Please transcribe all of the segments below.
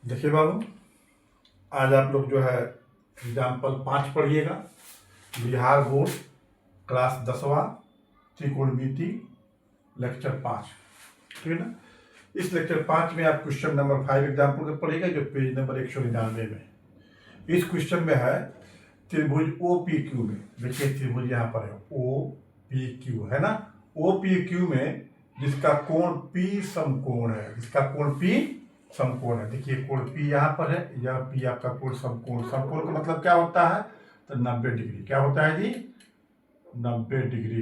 देखिए बाबू, आज आप लोग जो है एग्जाम्पल 5 पढ़िएगा। बिहार बोर्ड क्लास 10वां त्रिकोणमिति लेक्चर 5, ठीक है ना। इस लेक्चर 5 में आप क्वेश्चन नंबर 5 एग्जाम्पल का पढ़िएगा, जो पेज नंबर 199 में। इस क्वेश्चन में है त्रिभुज ओ पी क्यू में। देखिए त्रिभुज यहाँ पर है ओ पी क्यू, है ना। ओ पी क्यू में जिसका कोण पी समकोण है, जिसका कोण पी समकोण है। देखिए कोण पी यहाँ पर है, यह पी आपका कोण समकोण। समकोण का मतलब क्या होता है? तो 90 डिग्री। क्या होता है जी? 90 डिग्री।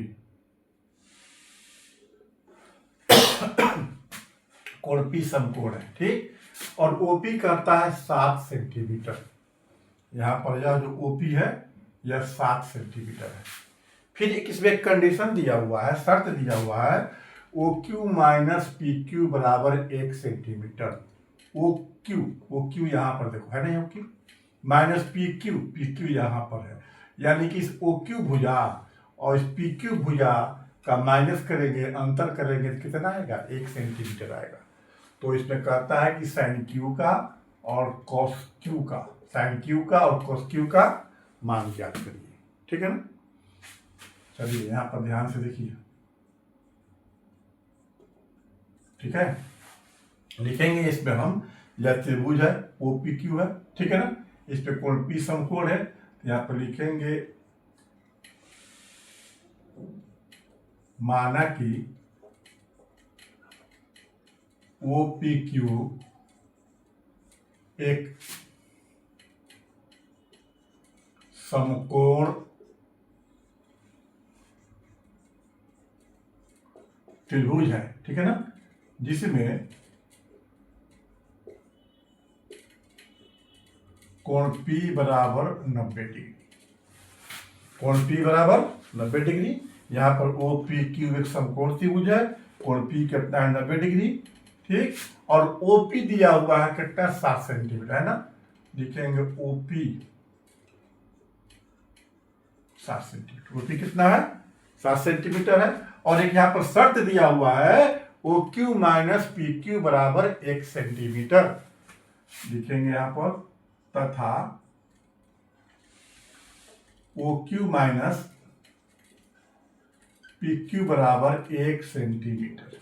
कोण पी समकोण है, ठीक। और ओपी करता है 7 सेंटीमीटर। यहाँ पर यह जो ओपी है यह 7 सेंटीमीटर है। फिर एक इसमें कंडीशन दिया हुआ है, शर्त दिया हुआ है, O Q minus P Q बराबर 1 सेंटीमीटर। ओ क्यू यहाँ पर देखो, है ना, O Q minus P Q यहाँ पर है। यानी कि इस ओ क्यू भुजा और इस पी क्यू भुजा का माइनस करेंगे, अंतर करेंगे तो कितना आएगा? 1 सेंटीमीटर आएगा। तो इसमें कहता है कि साइन क्यू का और कॉस क्यू का, साइन क्यू का और कॉस क्यू का मान ज्ञात करिए, ठीक है ना। चलिए यहाँ पर ध्यान से देखिए, ठीक है। लिखेंगे इसमें हम, यह त्रिभुज है ओ पी क्यू है, ठीक है ना। इस पे कोण पी समकोण है, तो यहाँ पर लिखेंगे माना कि ओ पी क्यू एक समकोण त्रिभुज है, ठीक है ना, जिसमें कोण P बराबर 90 डिग्री। कोण P बराबर 90 डिग्री। यहाँ पर ओ पी क्यू एक समकोण त्रिभुज है, कोण P कितना है? 90 डिग्री, ठीक। और OP दिया हुआ है कितना? 7 सेंटीमीटर, है ना। लिखेंगे OP 7 सेंटीमीटर। OP कितना है? 7 सेंटीमीटर है। और एक यहाँ पर शर्त दिया हुआ है, O Q minus P Q बराबर 1 सेंटीमीटर। लिखेंगे यहाँ पर तथा O Q minus P Q बराबर 1 सेंटीमीटर।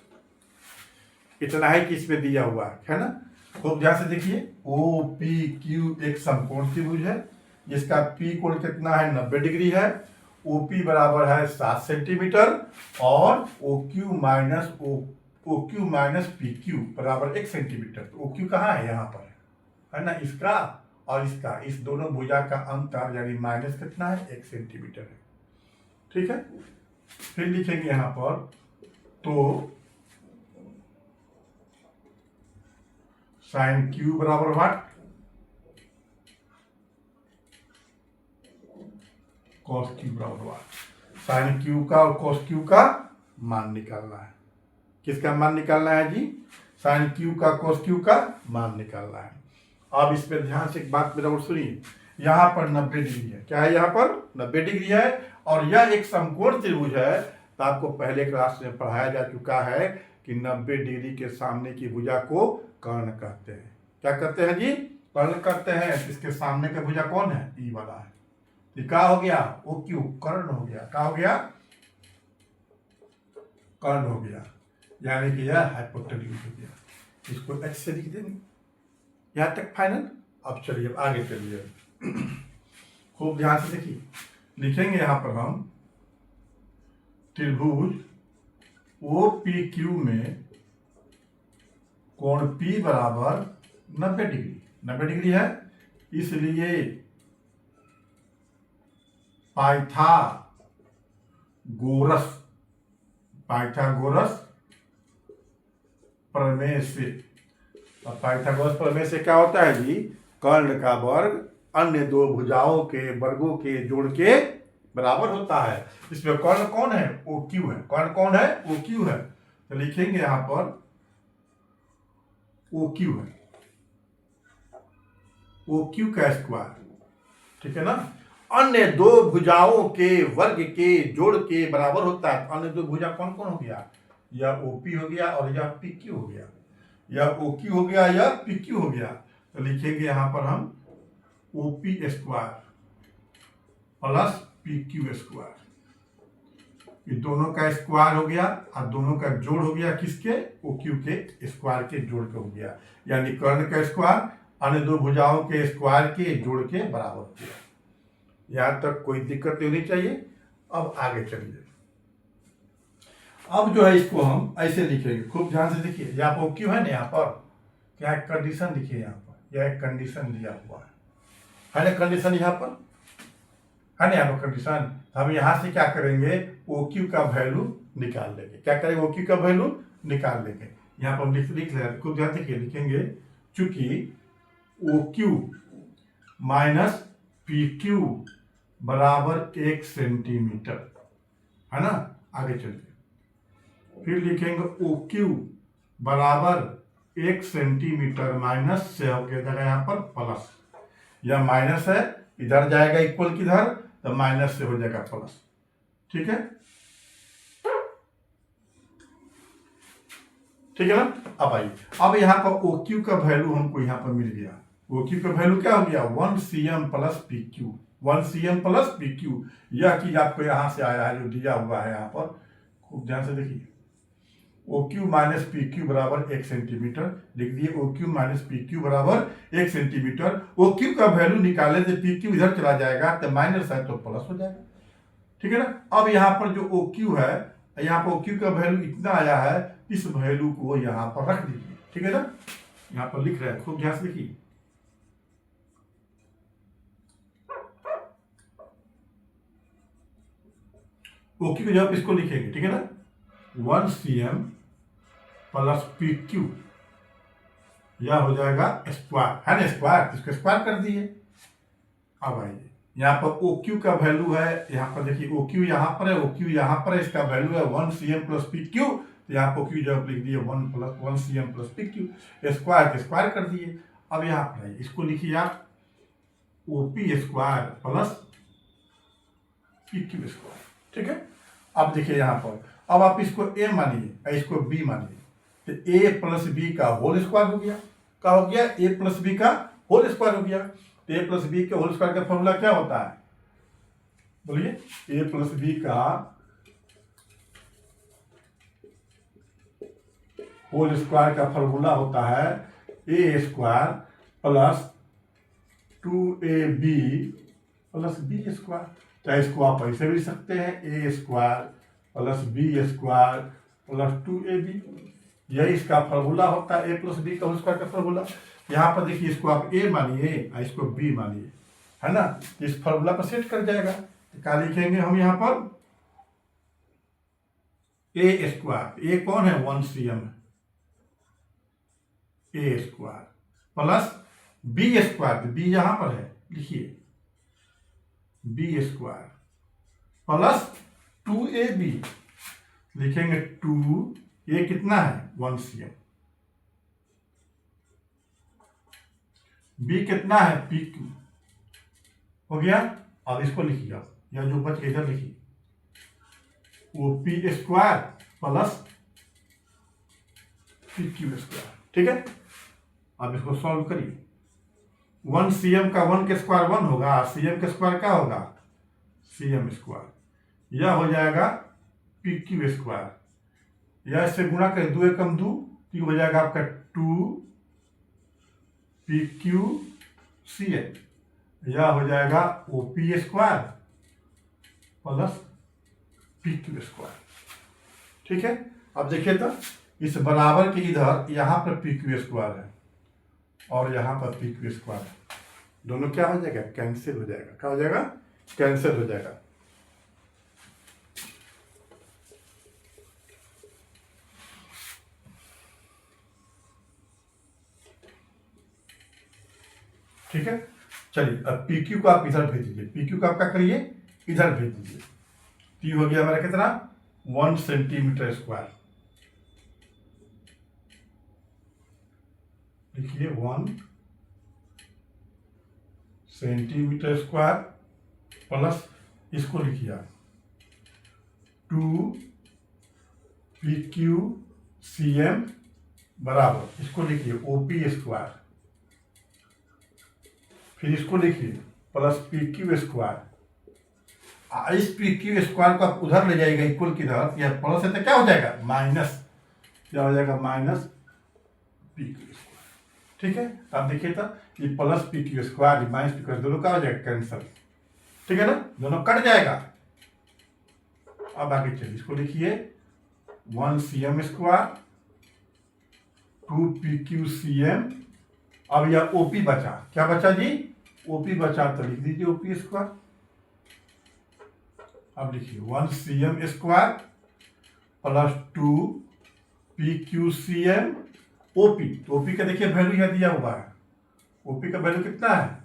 इतना है कि इसमें दिया हुआ है ना। खूब ध्यान से देखिए, ओ पी क्यू एक समकोण त्रिभुज है, जिसका पी कोण कितना है? 90 डिग्री है। OP बराबर है 7 सेंटीमीटर और OQ माइनस PQ बराबर 1 सेंटीमीटर। तो OQ कहाँ है? यहाँ पर है ना। इसका और इसका, इस दोनों भुजा का अंतर यानी माइनस कितना है? 1 सेंटीमीटर है, ठीक है। फिर लिखेंगे यहाँ पर, तो साइन क्यू बराबर व्हाट? कॉस क्यू बराबर व्हाट? साइन क्यू का और कॉस क्यू का मान निकालना है। किसका मान निकालना है जी? साइन क्यू का कॉस क्यू का मान निकालना है। अब इस पर ध्यान से एक बात मेरा और सुनिए, यहाँ पर 90 डिग्री है। क्या है? यहाँ पर 90 डिग्री है और यह एक समकोण त्रिभुज है। तो आपको पहले क्लास में पढ़ाया जा चुका है कि 90 डिग्री के सामने की भुजा को कर्ण कहते हैं। क्या कहते हैं जी? कर्ण कहते हैं। इसके सामने का भुजा कौन है? ई वाला है। ये क्या हो गया? ओ क्यू कर्ण हो गया। क्या हो गया? कर्ण हो गया, यानी कि यह हाइपोटेन्यूज हो गया। इसको एच से लिख देंगे। यहाँ तक फाइनल। अब चलिए, अब आगे चलिए, खूब ध्यान से देखिए। लिखेंगे यहाँ पर हम त्रिभुज ओ पी क्यू में कोण P बराबर 90 डिग्री। 90 डिग्री है, इसलिए पाइथागोरस प्रमेय से, और पाइथागोरस प्रमेय से क्या होता है जी? कर्ण का वर्ग अन्य दो भुजाओं के वर्गों के जोड़ के बराबर होता है। इसमें कर्ण कौन है? ओ क्यू है। कर्ण कौन है? ओ क्यू है। तो लिखेंगे यहां पर ओ क्यू है, ओ क्यू का स्क्वायर, ठीक है ना। अन्य दो भुजाओं के वर्ग के जोड़ के बराबर होता है। अन्य दो भुजा कौन कौन हो गया? यह OP हो गया और यह PQ हो गया। यह OQ हो गया, यह PQ हो गया। तो लिखेंगे यहाँ पर हम OP square plus PQ square. ये दोनों का स्क्वायर हो गया और दोनों का जोड़ हो गया, किसके? OQ के स्क्वायर के जोड़ के हो गया, यानी कर्ण का स्क्वायर अन्य दो भुजाओं के स्क्वायर के जोड़ के बराबर हो गया। यहां तक कोई दिक्कत नहीं होनी चाहिए। अब आगे चलिए। अब जो है इसको हम ऐसे लिखेंगे, खूब ध्यान से देखिए। यहाँ पर OQ है ना, यहाँ पर क्या एक कंडीशन लिखिए, यहाँ पर यह एक कंडीशन दिया हुआ है ना, कंडीशन यहाँ पर है ना, यहाँ पर कंडीशन। हम यहाँ से क्या करेंगे, OQ का वैल्यू निकाल लेंगे। क्या करेंगे, OQ का वैल्यू निकाल लेंगे। यहाँ पर हम लिख रहे हैं, खूब ध्यान देखिए, लिखेंगे चूंकि OQ माइनस PQ बराबर 1 सेंटीमीटर है ना। आगे चलिए, फिर लिखेंगे OQ बराबर 1 सेंटीमीटर माइनस से हो गया यहाँ पर प्लस, यह माइनस है इधर जाएगा इक्वल किधर, तो माइनस से हो जाएगा प्लस। ठीक है, ठीक है ना। अब आइए, अब यहाँ पर OQ का वैल्यू हमको यहाँ पर मिल गया। OQ का वैल्यू क्या हो गया, 1 cm plus PQ, 1 cm plus PQ। यह चीज आपको यहाँ से आया है, जो दिया हुआ है यहाँ पर, खूब ध्यान से देखिए। OQ माइनस PQ बराबर 1 सेंटीमीटर लिख दिए। OQ माइनस PQ बराबर 1 सेंटीमीटर। OQ का वैल्यू निकाले तो PQ इधर चला जाएगा, तो माइनस है तो प्लस हो जाएगा। ठीक है ना। अब यहाँ पर जो OQ है, यहाँ पर OQ का वैल्यू इतना आया है, इस वैल्यू को यहाँ पर रख दीजिए। ठीक है ना, यहाँ पर लिख रहे हैं, खूब ध्यान से देखिए। OQ की जगह इसको लिखेंगे, ठीक है ना, 1 cm प्लस PQ, यह हो जाएगा स्क्वायर है ना, स्क्वायर, इसको स्क्वायर कर दिए। अब आइए, यहाँ पर OQ का वैल्यू है, यहाँ पर देखिए OQ यहाँ पर है, OQ यहाँ पर है, इसका वैल्यू है 1 cm प्लस PQ। तो यहाँ पर OQ जब लिख दिए 1 cm प्लस PQ, स्क्वायर कर दिए। अब यहाँ पर इसको लिखिए आप OP square plus PQ square. ठीक है, अब देखिए यहाँ पर, अब आप इसको A मानिए, इसको B मानिए, तो A प्लस B का होल स्क्वायर हो गया। क्या हो गया, A प्लस B का होल स्क्वायर हो गया। तो A प्लस B के होल स्क्वायर का फॉर्मूला क्या होता है, बोलिए। A प्लस B का होल स्क्वायर का फॉर्मूला होता है A square plus 2AB plus B square. चाहे इसको आप ऐसे भी लिख सकते हैं, A square plus B square plus 2AB, यही इसका फॉर्मूला होता है, A प्लस B का होल स्क्वायर का फॉर्मूला। यहाँ पर देखिए, इसको आप A मानिए और इसको B मानिए, है ना, इस फॉर्मूला पर सेट कर जाएगा। तो क्या लिखेंगे हम यहाँ पर, A स्क्वायर, A कौन है, 1 cm, A square plus B square, B यहाँ पर है, लिखिए B स्क्वायर प्लस 2AB, लिखेंगे 2A कितना है, 1 cm, B कितना है, PQ हो गया। अब इसको लिखिए, या जो बच गया इधर लिखिए, OP square plus PQ square. ठीक है, अब इसको सॉल्व करिए। 1 cm का 1 के स्क्वायर 1 होगा, cm के स्क्वायर क्या होगा, cm स्क्वायर, यह हो जाएगा PQ स्क्वायर। यह इससे गुणा करें, 2 एकम 2, तो हो जाएगा आपका 2 PQ CM, यह हो जाएगा OP square plus PQ square. ठीक है, अब देखिए तो इस बराबर के इधर यहाँ पर PQ स्क्वायर है और यहाँ पर PQ स्क्वायर है, दोनों क्या हो जाएगा, कैंसिल हो जाएगा। क्या हो जाएगा, कैंसिल हो जाएगा। ठीक है, चलिए अब PQ को आप इधर भेज दीजिए, PQ को आप क्या करिए, इधर भेज दीजिए। P हो गया हमारा कितना, 1 सेंटीमीटर स्क्वायर, लिखिए 1 सेंटीमीटर स्क्वायर प्लस इसको लिखिए आप 2 PQ CM बराबर, इसको लिखिए OP स्क्वायर फिर इसको लिखिए प्लस पी क्यू स्क्वायर। इस पी क्यू स्क्वायर को आप उधर ले जाएगा इक्वल की तरफ, यह प्लस है तो क्या हो जाएगा माइनस, क्या हो जाएगा माइनस पी क्यू स्क्वायर। ठीक है, तो आप देखिए तो ये plus P Q square minus P Q दोनों का हो जाएगा कैंसल, ठीक है ना, दोनों कट जाएगा। अब आगे चलिए इसको लिखिए 1cm स्क्वायर 2pqcm। अब यह ओपी बचा, क्या बचा जी, ओपी बचा, तो लिख दीजिए ओपी स्क्वायर। अब लिखिए 1cm square plus 2pqcm OP. तो ओपी का देखिए वैल्यू यहां दिया हुआ है, ओपी का वैल्यू कितना है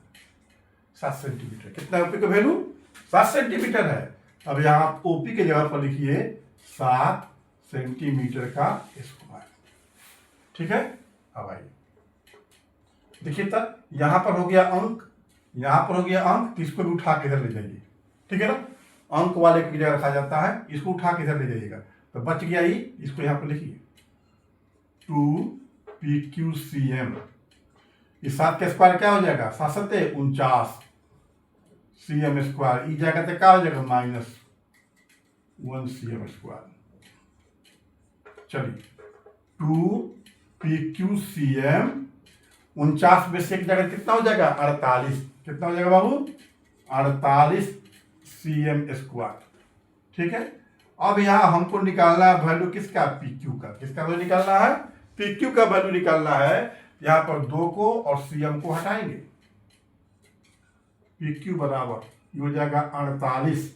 7 सेंटीमीटर। कितना ओपी का वैल्यू 7 सेंटीमीटर है। अब यहां आप ओपी के जगह पर लिखिए 7 सेंटीमीटर का स्क्वायर, ठीक है। अब आइए देखिए तब यहां पर हो गया अंक, यहां पर हो गया अंक, तो इसको भी उठा के इधर ले जाइए, ठीक है ना, अंक वाले की जगह रखा जाता है, इसको उठा के इधर ले जाइएगा तो बच गया ही। इसको यहां पर लिखिए 2pqcm, इस 7 का स्क्वायर क्या हो जाएगा 7 सत्ते 49 cm स्क्वायर, इस जगह तक क्या हो जाएगा माइनस 1cm स्क्वायर। चलिए 2pqcm 49 में से एक जगह कितना हो जाएगा 48, कितना हो जाएगा बाबू 48 cm स्क्वायर, ठीक है। अब यहां हमको निकालना है वैल्यू किसका pq का, किसका वैल्यू निकालना है pq का वैल्यू निकालना है। यहां पर 2 को और cm को हटाएंगे, pq बराबर ये हो जाएगा 48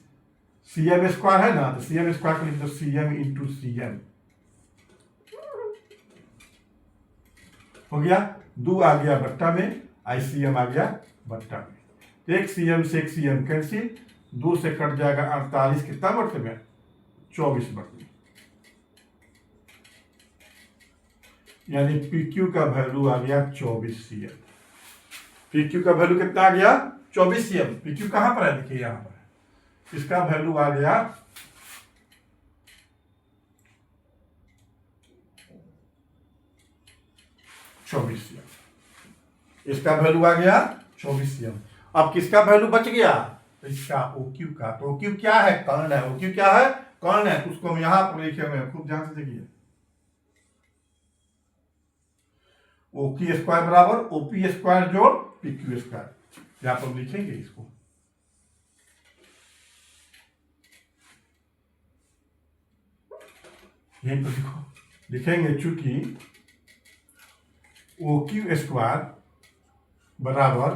cm स्क्वायर है ना, तो cm स्क्वायर को लिख दो cm इंटू cm, हो गया 2 आ गया बट्टा में, ICM आ गया बट्टा में। एक cm से एक cm कैंसिल, 2 से कट जाएगा 48, कितना बट्टे में 24 बट्टे, यानी PQ का वैल्यू आ गया 24 cm। PQ का वैल्यू कितना आ गया 24 cm। PQ कहां पर है देखिए यहां पर, इसका वैल्यू आ गया 24 cm, इसका वैल्यू आ गया 24 cm। अब किसका वैल्यू बच गया, तो इसका OQ का। तो OQ क्या है कर्ण है, OQ क्या है कर्ण है, उसको हम यहां पर लिखे हुए हैं, खूब ध्यान से देखिए OQ स्क्वायर बराबर OP स्क्वायर जोड़ PQ स्क्वायर, यहां पर लिखेंगे इसको, यहीं पर लिखो, लिखेंगे चूंकि OQ स्क्वायर बराबर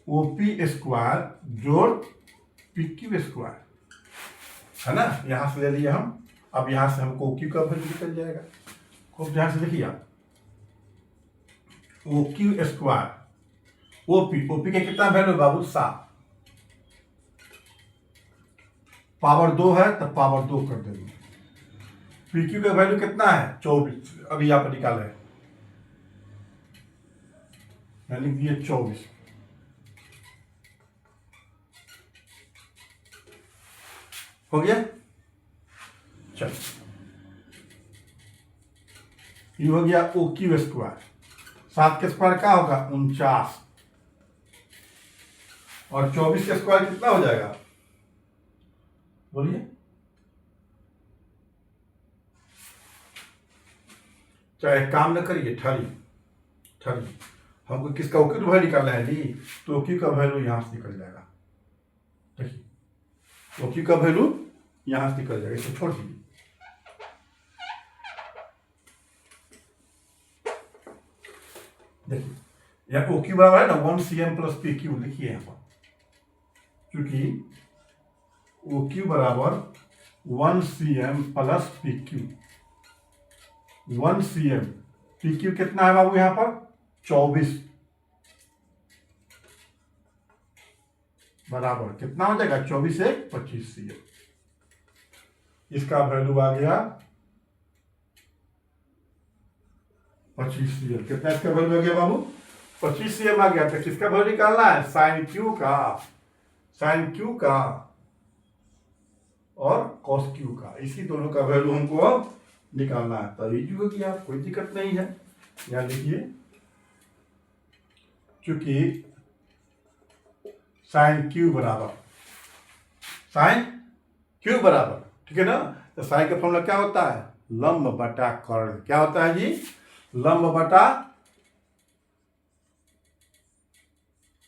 OP स्क्वायर जोड़ PQ स्क्वायर, है ना, यहां से ले लिए हम। अब यहां से हमको OQ का वैल्यू निकल जाएगा, खूब ध्यान से देखिए आप, OQ स्क्वायर OP का कितना वैल्यू बाबू 7, पावर 2 है तो पावर 2 कर देंगे। PQ का वैल्यू कितना है 24, अभी यहां पर निकाले लिख दिए 24, हो गया। चलो ये हो गया OQ स्क्वायर, 7 के स्क्वायर क्या होगा 49, और 24 का स्क्वायर कितना हो जाएगा बोलिए, चाहे काम न करिए, ठहरिए, हमको किसका OQ का वैल्यू निकालना है जी, तो OQ का वैल्यू यहां से निकल जाएगा, देखिए OQ का वैल्यू यहां से निकल जाएगा, इसको छोड़ दीजिए। देखिए यह OQ बराबर है ना 1cm प्लस PQ, लिखिए यहां पर, क्योंकि OQ बराबर 1cm plus PQ, 1cm, PQ कितना है बाबू यहां पर 24, बराबर कितना हो जाएगा 24 से 25 cm, इसका वैल्यू आ गया 25 cm। कितना इसका वैल्यू आ गया बाबू 25 cm आ गया। तो किसका वैल्यू निकालना है साइन क्यू का और कॉस क्यू का, इसी दोनों का वैल्यू हमको निकालना है। तो इजी हो गया, कोई दिक्कत नहीं है। यहां देखिए चूंकि साइन क्यू बराबर साइन क्यू बराबर, ठीक है ना। तो साइन का फॉर्मूला क्या होता है, लंब बटा कर्ण। क्या होता है जी, लंब बटा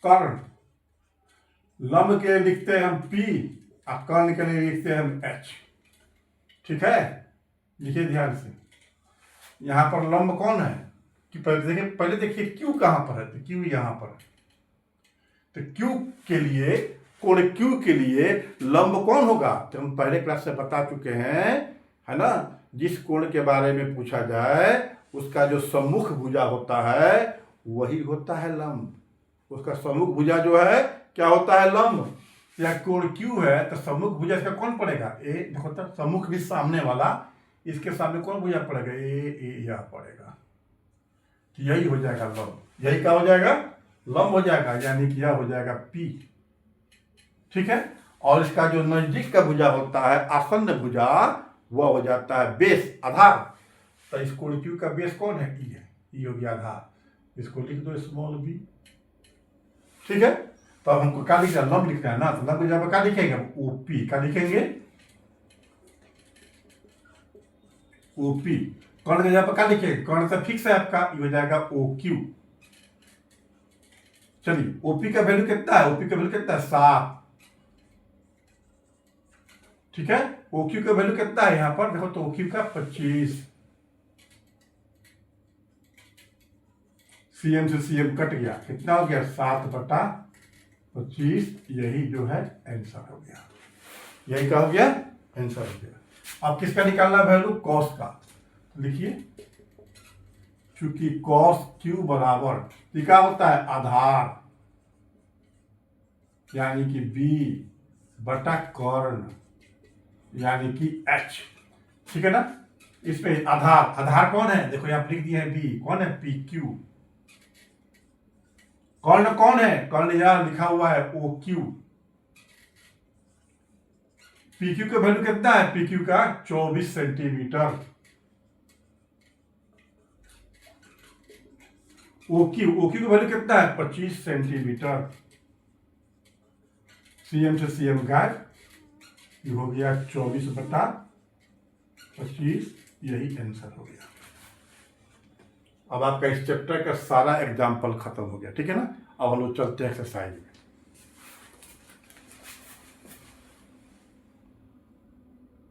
कर्ण। लंब के लिए लिखते हैं हम P और कर्ण के लिए लिखते हैं हम H, ठीक है। लिखिए ध्यान से, यहां पर लंब कौन है कि पहले देखिए Q कहां पर है, तो Q यहां पर है। तो Q के लिए, कोण Q के लिए लंब कौन होगा, तो हम पहले क्लास से बता चुके हैं, है ना। जिस कोण के बारे में पूछा जाए उसका जो सम्मुख भुजा होता है वही होता है लंब। उसका सम्मुख भुजा जो है क्या होता है, लंब। या कोण Q है तो सम्मुख भुजा इसका कौन पड़ेगा, ए। देखो तो सम्मुख भी सामने वाला, इसके सामने कौन भुजा पड़ेगा, ए यह पड़ेगा। तो यही हो जाएगा लंब। यही क्या हो जाएगा, लंब हो जाएगा, यानी कि यह हो जाएगा P, ठीक है। और इसका जो नजदीक का भुजा होता है, आसन्न भुजा, वह हो जाता है बेस, आधार। तो इस कोण Q का बेस कौन है, ई है, ई हो गया आधार। इसको लिख दो स्मॉल b, ठीक है। तो अब हमको क्या लिखना है, लंब लिखना है ना। तो लंब जब क्या लिखेंगे, OP क्या लिखेंगे, OP। कर्ण का जगह पर क्या लिखेंगे, कर्ण से फिक्स है आपका, ये हो जाएगा OQ। चलिए OP का वैल्यू कितना है, OP का वैल्यू कितना है, 7, ठीक है। OQ का वैल्यू कितना है यहां पर देखो, तो OQ का 25। CM से CM कट गया, कितना हो गया, 7/25। यही जो है आंसर हो गया, यही क्या हो गया, आंसर हो गया। अब किसका निकालना वैल्यू, कॉस का। लिखिए, चूंकि कॉस Q बराबर क्या होता है, आधार, यानी कि B बटा कर्ण, यानी कि H, ठीक है ना। इसमें आधार, आधार कौन है, देखो यहां लिख दिया है B, कौन है, PQ। कर्ण कौन है, कर्ण यहां लिखा हुआ है OQ। PQ का वैल्यू कितना है, PQ का 24 सेंटीमीटर। OQ का वैल्यू कितना है, 25 सेंटीमीटर। CM से CM गायब, ये हो गया 24/25, यही आंसर हो गया। अब आपका इस चैप्टर का सारा एग्जाम्पल खत्म हो गया, ठीक है ना। अब हम लोग चलते हैं एक्सरसाइज में।